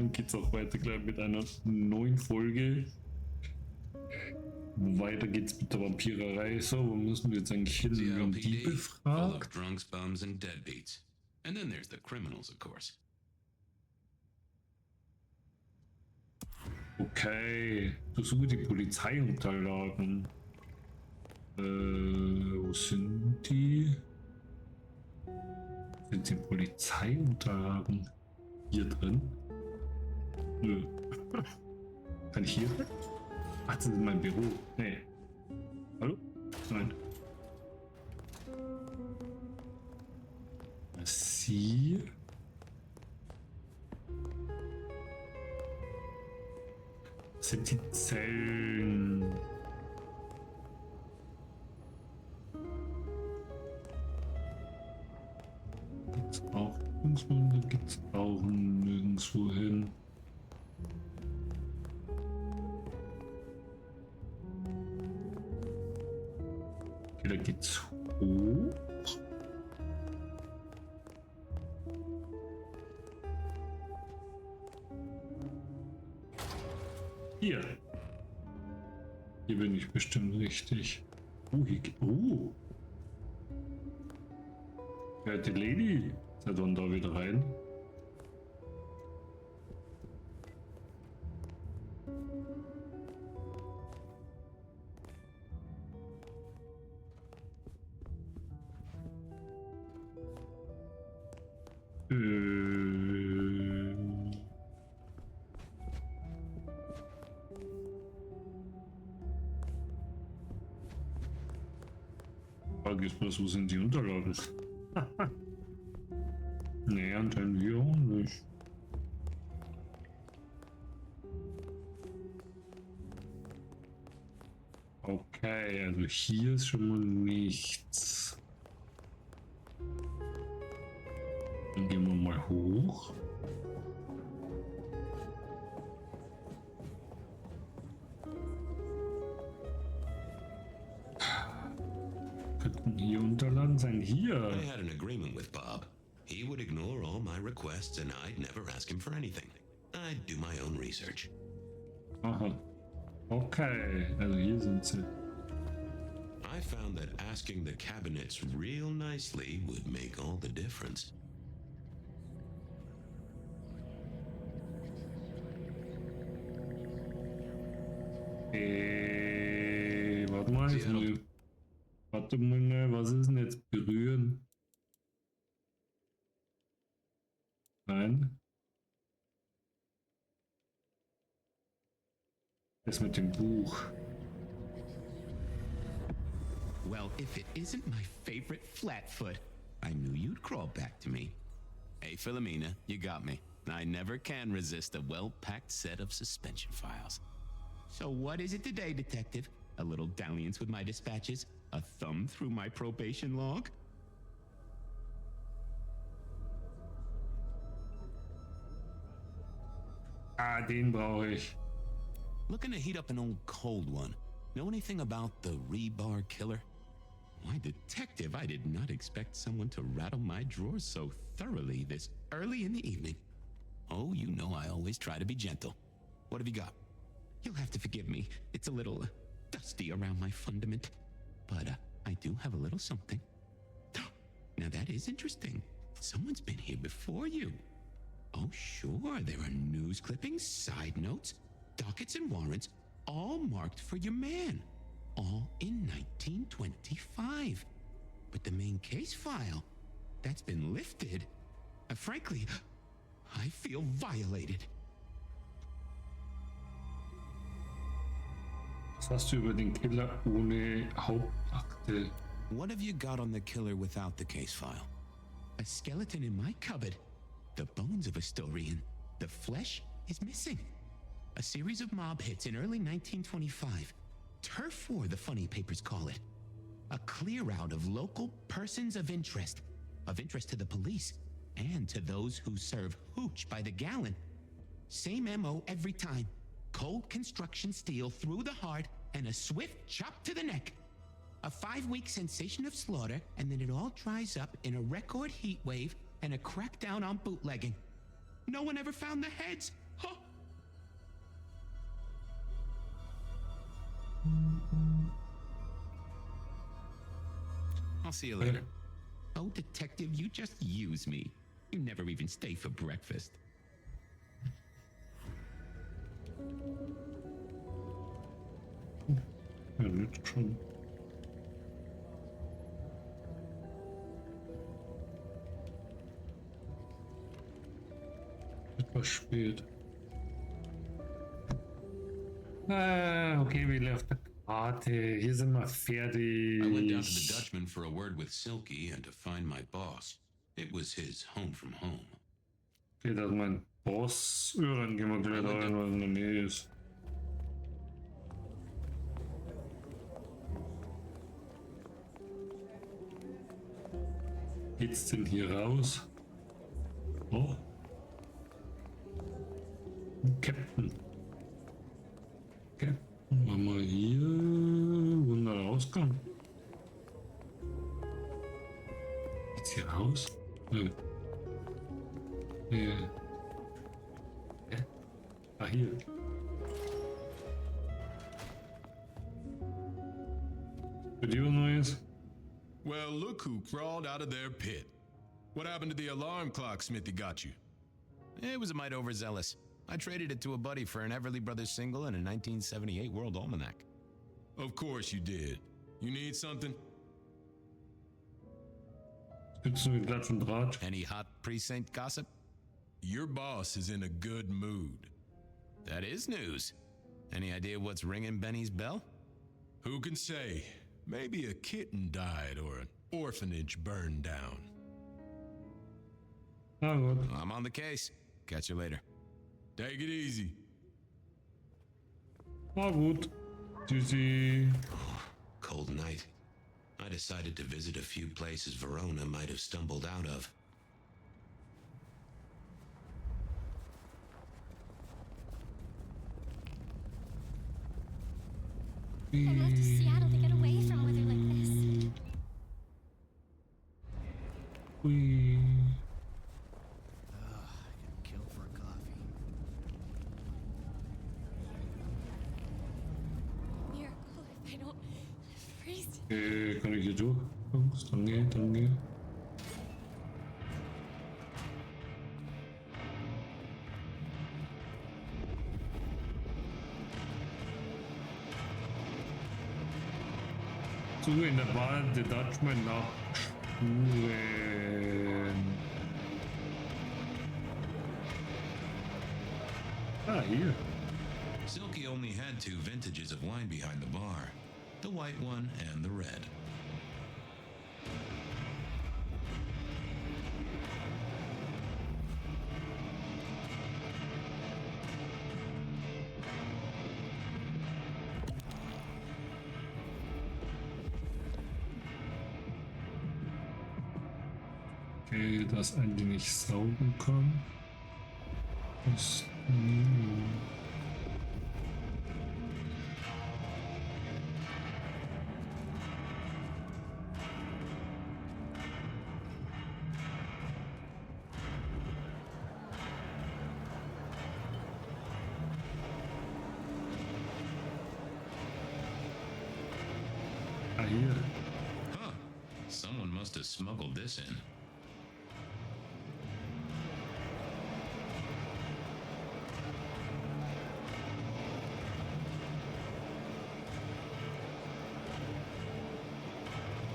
dann geht's auch weiter gleich mit einer neuen Folge. Weiter geht's mit der Vampirerei. So, wo müssen wir jetzt eigentlich hin? Wir haben die befragt. Drunks, bums, and deadbeats. And then there's the criminals, of course. Okay, durchsuche die Polizeiunterlagen. Wo sind die? Sind die Polizeiunterlagen hier drin? Nö. Kann ich hier drin? Ach, das ist mein Büro. Nee. Hallo? Nein. Sie. Das sind die Zellen. Gibt's auch nirgendwo hin? Da gibt's auch nirgendwo hin. Okay, da geht's hoch. Hier. Hier bin ich bestimmt richtig. Oh, hier geht. Oh. Ja, die Lady. Seid dann da wieder rein. Frage ist bloß, wo sind die Unterlagen? Nee, anscheinend wir auch nicht. Okay, also hier ist schon mal nichts. Dann gehen wir mal hoch. Könnten hier Unterlagen sein? Hier. I had an agreement with Bob. He would ignore all my requests and I'd never ask him for anything. I'd do my own research. Aha. Okay, also hier sind sie. I found that asking the cabinets real nicely would make all the difference. Warte mal, warte mal, was ist denn jetzt berühren? Nein. Das mit dem Buch. Well, if it isn't my favorite Flatfoot, I knew you'd crawl back to me. Hey, Philomena, you got me. I never can resist a well-packed set of suspension files. So what is it today, Detective? A little dalliance with my dispatches? A thumb through my probation log? Ah, den brauche ich. Looking to heat up an old cold one. Know anything about the rebar killer? Why, Detective, I did not expect someone to rattle my drawers so thoroughly this early in the evening. Oh, you know I always try to be gentle. What have you got? You'll have to forgive me. It's a little dusty around my fundament. But I do have a little something. Now that is interesting. Someone's been here before you. Oh, sure, there are news clippings, side notes, dockets and warrants, all marked for your man. All in 1925. But the main case file, that's been lifted. Frankly, I feel violated. Was hast du über den Killer ohne Hauptakte? What have you got on the killer without the case file? A skeleton in my cupboard. The bones of a Storian. The flesh is missing. A series of mob hits in early 1925. Turf war, the funny papers call it. A clear out of local persons of interest to the police, and to those who serve hooch by the gallon. Same MO every time. Cold construction steel through the heart and a swift chop to the neck. A 5-week sensation of slaughter, and then it all dries up in a record heat wave and a crackdown on bootlegging. No one ever found the heads. I'll see you later. Oh, detective, you just use me. You never even stay for breakfast. Ja, jetzt schon. Etwas spät. Ah, okay, wir auf der Karte. Hier sind wir fertig. I went down to the Dutchman for a word with Silky and to find my boss. It was his home from home. Okay, das ist mein Boss. Ja, dann gehen wir gleich da rein, was in der Nähe ist. Geht's denn hier raus? Oh. Captain. Captain, machen wir hier. Wunder Ausgang. Geht's hier raus? Nö. Nee. Ah, hier. Für die was Neues? Well, look who crawled out of their pit. What happened to the alarm clock Smithy got you? It was a mite overzealous. I traded it to a buddy for an Everly Brothers single and a 1978 World Almanac. Of course you did. You need something? Gibt's mit Klatsch und Draht? Any hot precinct gossip? Your boss is in a good mood. That is news. Any idea what's ringing Benny's bell? Who can say? Maybe a kitten died or an orphanage burned down. Na gut. I'm on the case. Catch you later. Take it easy. Na gut. Tschüssi. Cold night. I decided to visit a few places Verona might have stumbled out of. I moved to Seattle to get away from weather like this. Hui. I could kill for a coffee. Miracle if I don't freeze. Kann ich hier durch? Jungs, danke, danke. So, in der Wahl der Dutchman nach Spuren. Ah, hier. Silky only had two vintages of wine behind the bar, the white one and the red. Okay, das ein, den ich saugen kann. Das Ah, hier. Huh. Someone must have smuggled this in.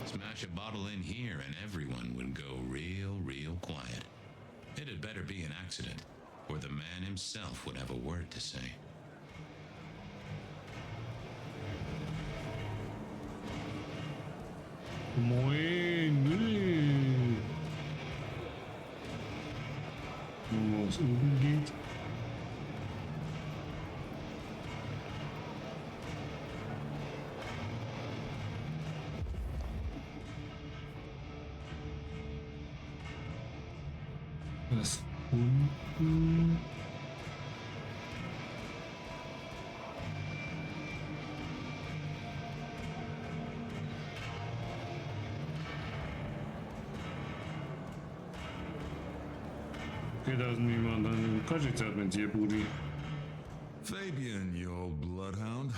Smash a bottle in here and everyone would go real quiet. It had better be an accident, or the man himself would have a word to say. Moin. Wo es oben geht. Das unten. Okay, da ist niemand. Dann kann ich Zeit mit dir, Brudi. Fabian, you old bloodhound.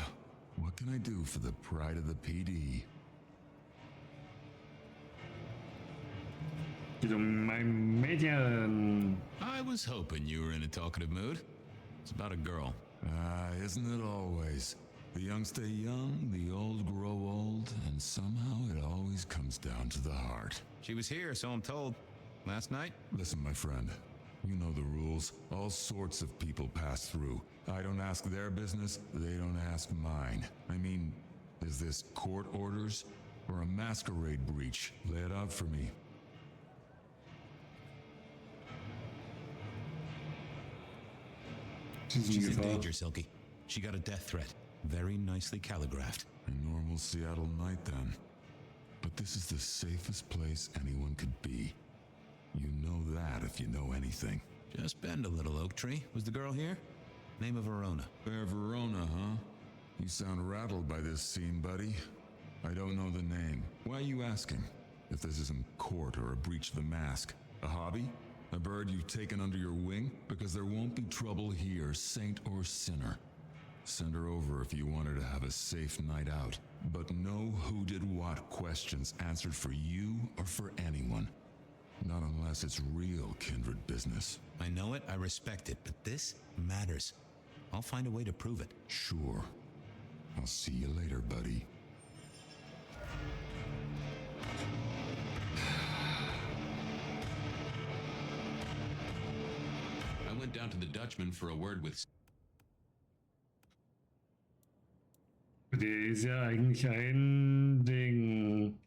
What can I do for the pride of the PD? Geht mein Mädchen. I was hoping you were in a talkative mood. It's about a girl. Isn't it always? The young stay young, the old grow old, and somehow it always comes down to the heart. She was here, so I'm told. Last night? Listen, my friend, you know the rules. All sorts of people pass through. I don't ask their business, they don't ask mine. I mean, is this court orders or a masquerade breach? Lay it out for me. She's in danger, Silky. She got a death threat. Very nicely calligraphed. A normal Seattle night, then. But this is the safest place anyone could be. You know that if you know anything. Just bend a little, Oak Tree. Was the girl here? Name of Verona. Fair Verona, huh? You sound rattled by this scene, buddy. I don't know the name. Why are you asking? If this isn't court or a breach of the mask. A hobby? A bird you've taken under your wing? Because there won't be trouble here, saint or sinner. Send her over if you want her to have a safe night out. But no who did what questions answered for you or for anyone. Not unless it's real kindred business. I know it, I respect it, but this matters. I'll find a way to prove it. Sure. I'll see you later, buddy. I went down to the Dutchman for a word with... Der ist ja eigentlich ein Ding.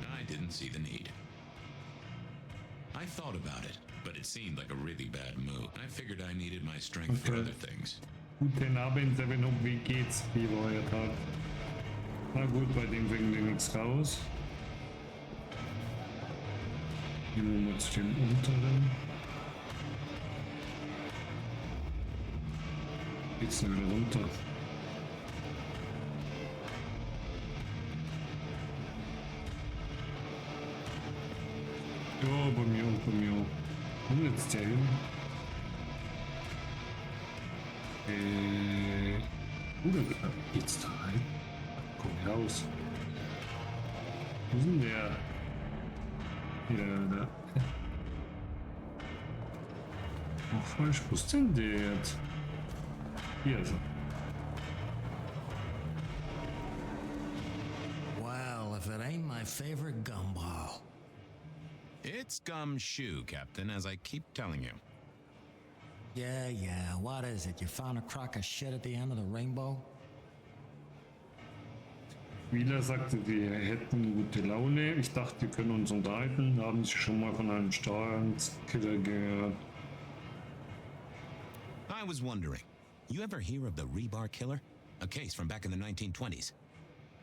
I didn't see the need. I thought about it, but it seemed like a really bad move. I figured I needed my strength for Okay. other things. Guten Abend, Seven, wie geht's? Wie war euer Tag? Na gut, bei dem wegen wir nichts raus. Gehen wir mal zu dem unteren. Geht's denn wieder runter? Ja, bei mir und bei mir auch. Wo jetzt der hin? Oder geht's da rein? Komm raus. Wo ist denn der? Ja, da. Oh, falsch. Wo ist denn der jetzt? Hier ist er. Well, if it ain't my favorite gumball. It's gumshoe, Captain, as I keep telling you. Yeah, what is it? You found a crock of shit at the end of the rainbow? Spieler sagte, wir hätten gute Laune. Ich dachte, wir können uns unterhalten. Haben Sie schon mal von einem Steuerungskiller gehört? I was wondering, you ever hear of the Rebar Killer? A case from back in the 1920s.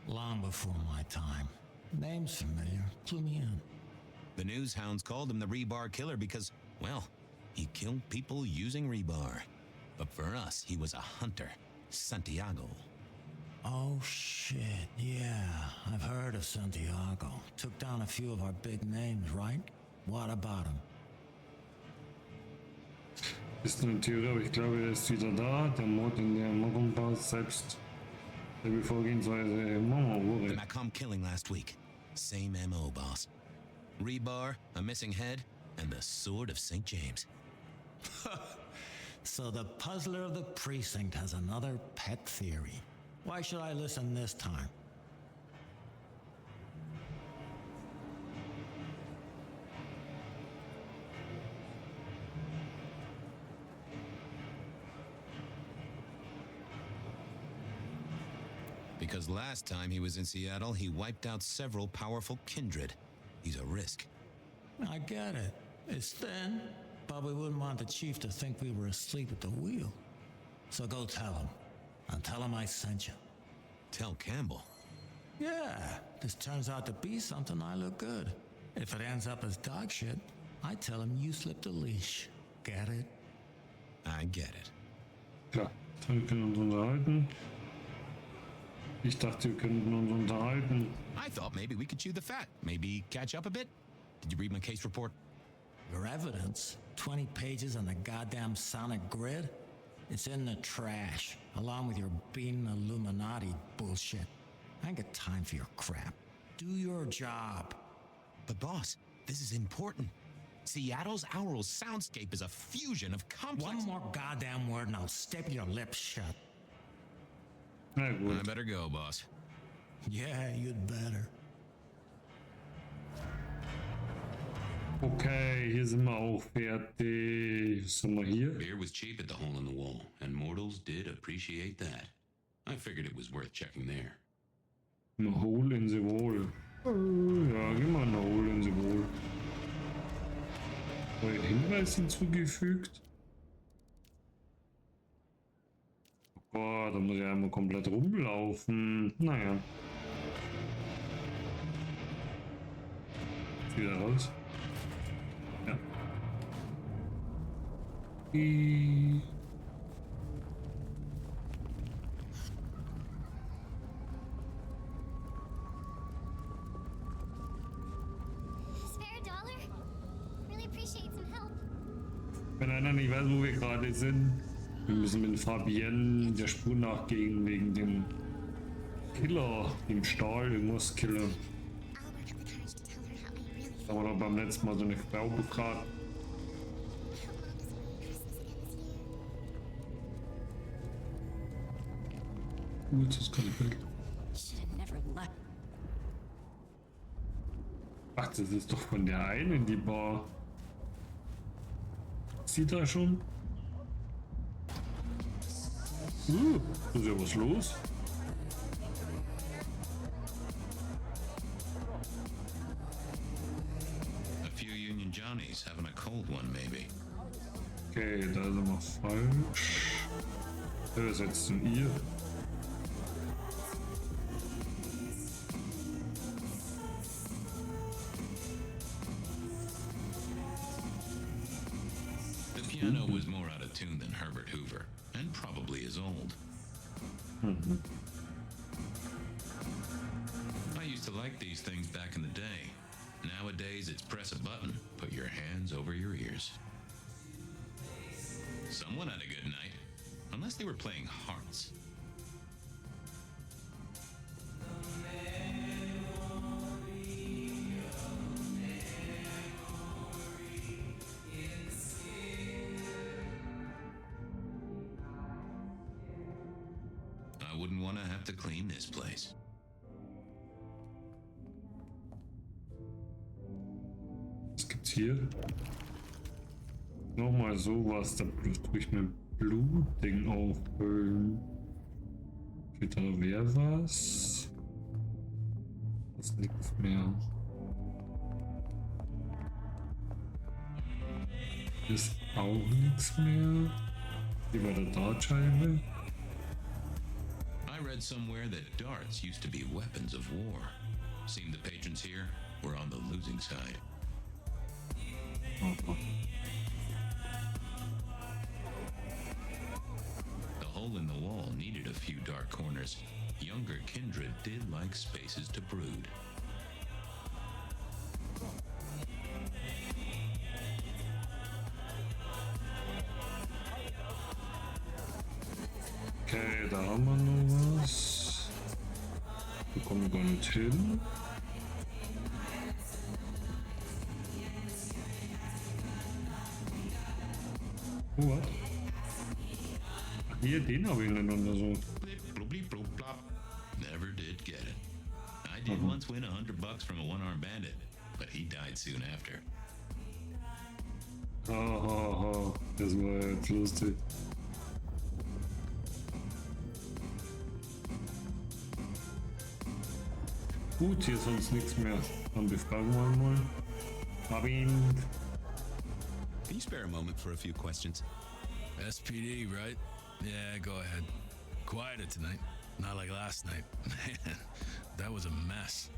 Long before my time. Name's familiar. Clue me in. The news hounds called him the Rebar Killer because, well, he killed people using rebar. But for us, he was a hunter. Santiago. Oh, shit. Yeah, I've heard of Santiago. Took down a few of our big names, right? What about him? Ist eine Theorie, aber ich glaube, er ist wieder da. Der Mord in der Morgenbar selbst. Der Vorgehensweise Mama The wurde. Macomb killing last week. Same MO, boss. Rebar, a missing head, and the Sword of St. James. So the puzzler of the precinct has another pet theory. Why should I listen this time? Because last time he was in Seattle, he wiped out several powerful kindred. He's a risk. I get it. It's thin, but we wouldn't want the chief to think we were asleep at the wheel. So go tell him. And tell him I sent you. Tell Campbell. Yeah, this turns out to be something, I look good. If it ends up as dog shit, I tell him you slipped a leash. Get it? I get it. Klar, wir können uns unterhalten. Ich dachte, wir könnten uns unterhalten. I thought maybe we could chew the fat. Maybe catch up a bit. Did you read my case report? Your evidence? 20 pages on the goddamn sonic grid? It's in the trash, along with your bean Illuminati bullshit. I ain't got time for your crap. Do your job. But boss, this is important. Seattle's aural soundscape is a fusion of complex... One more goddamn word and I'll staple your lips shut. Na gut. I better go, boss. Yeah, you'd better. Okay, hier sind wir auch fertig. Was haben wir hier? Beer was cheap at the hole in the wall, and mortals did appreciate that. I figured it was worth checking there. Ein Hole in the Wall. Ja, geh mal ein Hole in the Wall. Neuen Hinweis hinzugefügt. Boah, da muss ich einmal komplett rumlaufen. Naja. Wieder raus. Ja. Spare a dollar? Really appreciate some help. Wenn einer nicht weiß, wo wir gerade sind, wir müssen mit Fabienne der Spur nachgehen wegen dem Killer, dem Stahl, irgendwas Killer. I'll work up the courage to tell her how I really feel. Da war doch beim letzten Mal so eine Frau befragt. Jetzt ist keine Bild. Should have never left. Ach, das ist doch von der einen die Bar. Sieht er schon? Ist ja was los? A few Union Johnnies having a cold one, maybe. Okay, da sind wir falsch. Der ist jetzt ein ihr. The piano was more out of tune than Herbert Hoover, and probably is old. I used to like these things back in the day. Nowadays, it's press a button, put your hands over your ears. Someone had a good night, unless they were playing hearts. I wouldn't want to have to clean this place. Was gibt's hier? Nochmal sowas, da tue ich mein Blutding auffüllen. Steht da wer was? Das ist nichts mehr. Hier ist auch nichts mehr. Hier bei der Dartscheibe. I read somewhere that darts used to be weapons of war. Seemed the patrons here were on the losing side. The hole in the wall needed a few dark corners. Younger kindred did like spaces to brood. Okay, da haben wir noch was. Wir kommen gar nicht hin. Oh, was? Ach, hier, den habe ich nicht untersucht. Blip, blub, blip, blub, blop. Never did get it. I did once win $100 from a one-armed bandit, but he died soon after. Hahaha, das war jetzt lustig. Gut, hier ist sonst nichts mehr. Dann befragen wir mal. Fabian. Can you spare a moment for a few questions? SPD, right? Yeah, go ahead. Quieter tonight. Not like last night. Man, that was a mess.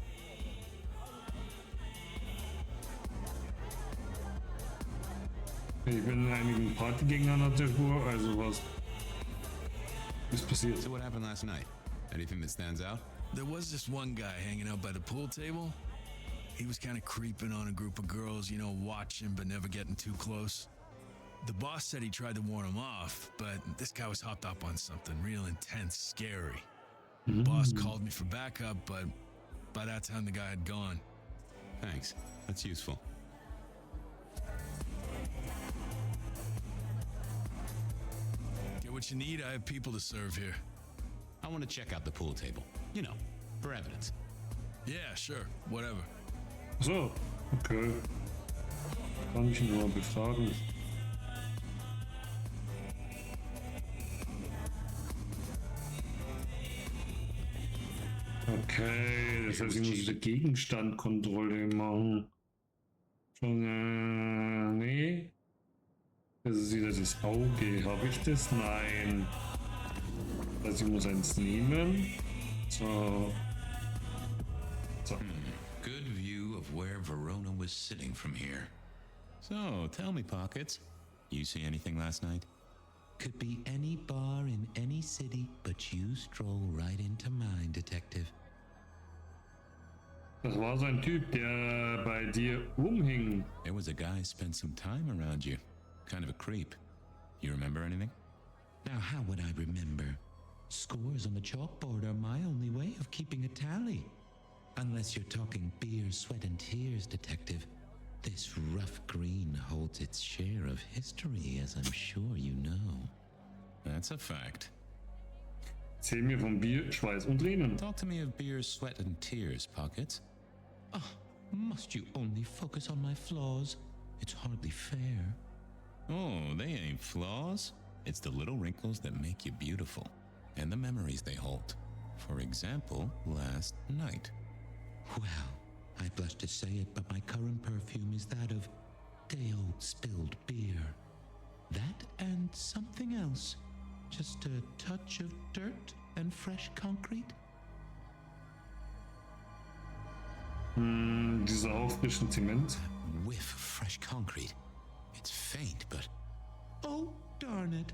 Ich bin in einigen Partygegnern auf der Spur, also was ist passiert? So what happened last night? Anything that stands out? There was this one guy hanging out by the pool table. He was kind of creeping on a group of girls, you know, watching but never getting too close. The boss said he tried to warn him off, but this guy was hopped up on something real intense, scary. The boss called me for backup, but by that time the guy had gone. Thanks. That's useful. Get what you need, I have people to serve here. I want to check out the pool table. You know, for evidence. Yeah, sure, whatever. So, okay. Kann ich ihn nur befragen. Okay, das heißt, ich muss wieder Gegenstandkontrolle machen. Schon, nee. Das ist wieder das Auge. Habe ich das? Nein. Das heißt, ich muss eins nehmen. So. So. Good view of where Verona was sitting from here. So, tell me, Pockets. You see anything last night? Could be any bar in any city, but you stroll right into mine, Detective. Das war so ein Typ, der bei dir rumhing. There was a guy spent some time around you. Kind of a creep. You remember anything? Now, how would I remember? Scores on the chalkboard are my only way of keeping a tally. Unless you're talking beer, sweat, and tears, Detective. This rough green holds its share of history, as I'm sure you know. That's a fact. Erzähl mir von Bier, Schweiß und Tränen. Talk to me of beer, sweat, and tears, Pockets. Must you only focus on my flaws? It's hardly fair. Oh, they ain't flaws. It's the little wrinkles that make you beautiful. And the memories they hold. For example, last night. Well, I blush to say it, but my current perfume is that of day-old spilled beer. That and something else. Just a touch of dirt and fresh concrete. Dieser auffrischen Zement. Whiff of fresh concrete. It's faint, but... Oh, darn it.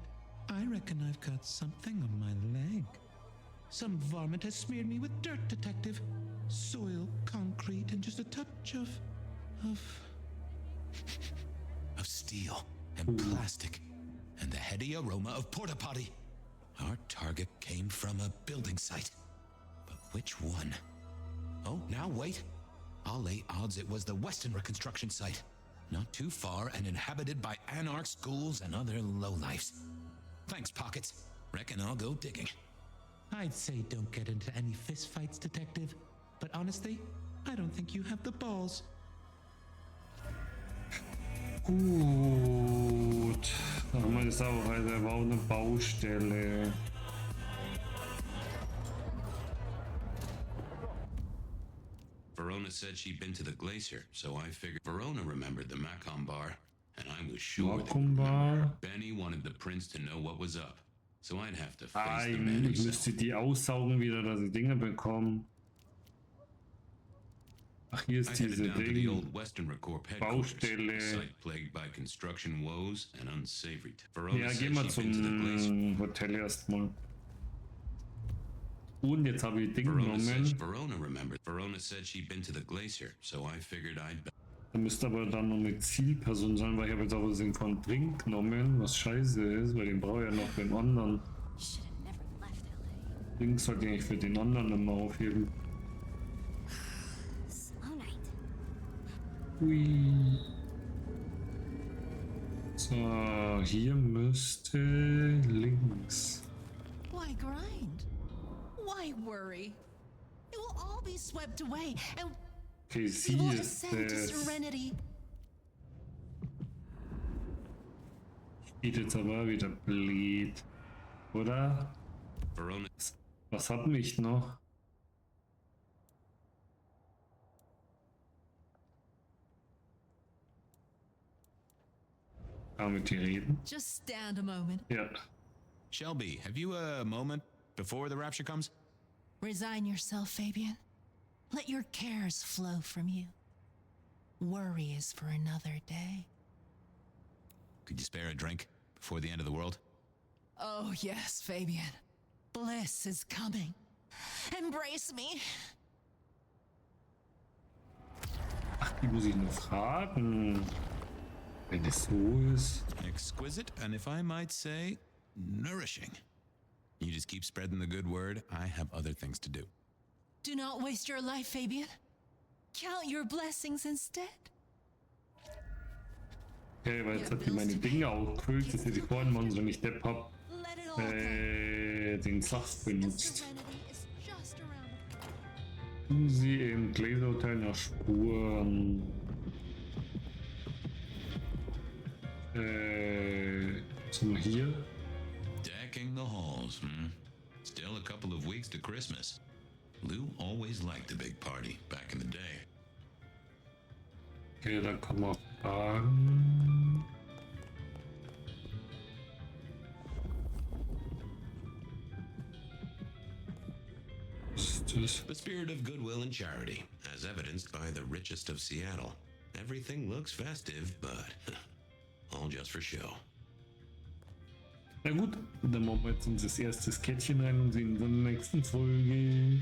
I reckon I've got something on my leg. Some varmint has smeared me with dirt, Detective. Soil, concrete, and just a touch of steel and plastic and the heady aroma of porta potty. Our target came from a building site. But which one? Oh, now wait. I'll lay odds it was the Weston reconstruction site. Not too far and inhabited by anarch schools and other lowlifes. Thanks, Pockets. Reckon I'll go digging. I'd say don't get into any fistfights, Detective. But honestly, I don't think you have the balls. Gut. Ach, meine Sauerei, da war auch eine Baustelle. Verona said she'd been to the glacier, so I figured Verona remembered the Macon bar, and I was sure that Macon Bar. Benny wanted the prince to know what was up, so I'd have to face the man Ich himself. müsste die aussaugen wieder, dass ich Dinge bekomme. Ach, hier I ist headed diese down to the Ding. old Western Recorp headquarters, Baustelle. a site plagued by construction woes and unsavory. Verona Ja, said geh mal she'd been to the glacier. zum Hotel erstmal. Und jetzt habe ich Ding genommen. Verona remembered. Verona said she'd been to the glacier, so I figured I'd. Da müsste aber dann noch eine Zielperson sein, weil ich habe jetzt aber den von Drink genommen, was scheiße ist, weil den brauche ich ja noch für den anderen. Should have never left LA. Ding sollte ich eigentlich für den anderen immer aufheben. Slow night. Hui. So, hier müsste links. Why grind? Why worry? It will all be swept away, and Okay, we sie will ist ascend to es. serenity. Geht jetzt aber wieder blöd. Oder? Verona. Was hat mich noch? Kann mit dir reden? Just stand a moment. Ja. Shelby, have you a moment before the rapture comes? Resign yourself, Fabian. Let your cares flow from you. Worry is for another day. Could you spare a drink before the end of the world? Oh, yes, Fabian. Bliss is coming. Embrace me. Ach, die muss ich nur fragen. Wenn es so ist. Exquisite, and if I might say, nourishing. You just keep spreading the good word. I have other things to do. Do not waste your life, Fabian. Count your blessings instead. Okay, weil jetzt hat die meine Dinge ausgefüllt, dass ich die vorhin machen, solange ich Depp hab, Let it all go. den Saft benutzt. Serenity is just around the corner. Tun Sie im Gläserhotel nach Spuren. Was haben wir hier? Decking the halls, Still a couple of weeks to Christmas. Lou always liked a big party back in the day. Okay, da kann man fragen. Was ist das? The spirit of goodwill and charity, as evidenced by the richest of Seattle. Everything looks festive, but all just for show. Na gut, dann machen wir jetzt unser erstes Kettchen rein und sehen uns in der nächsten Folge.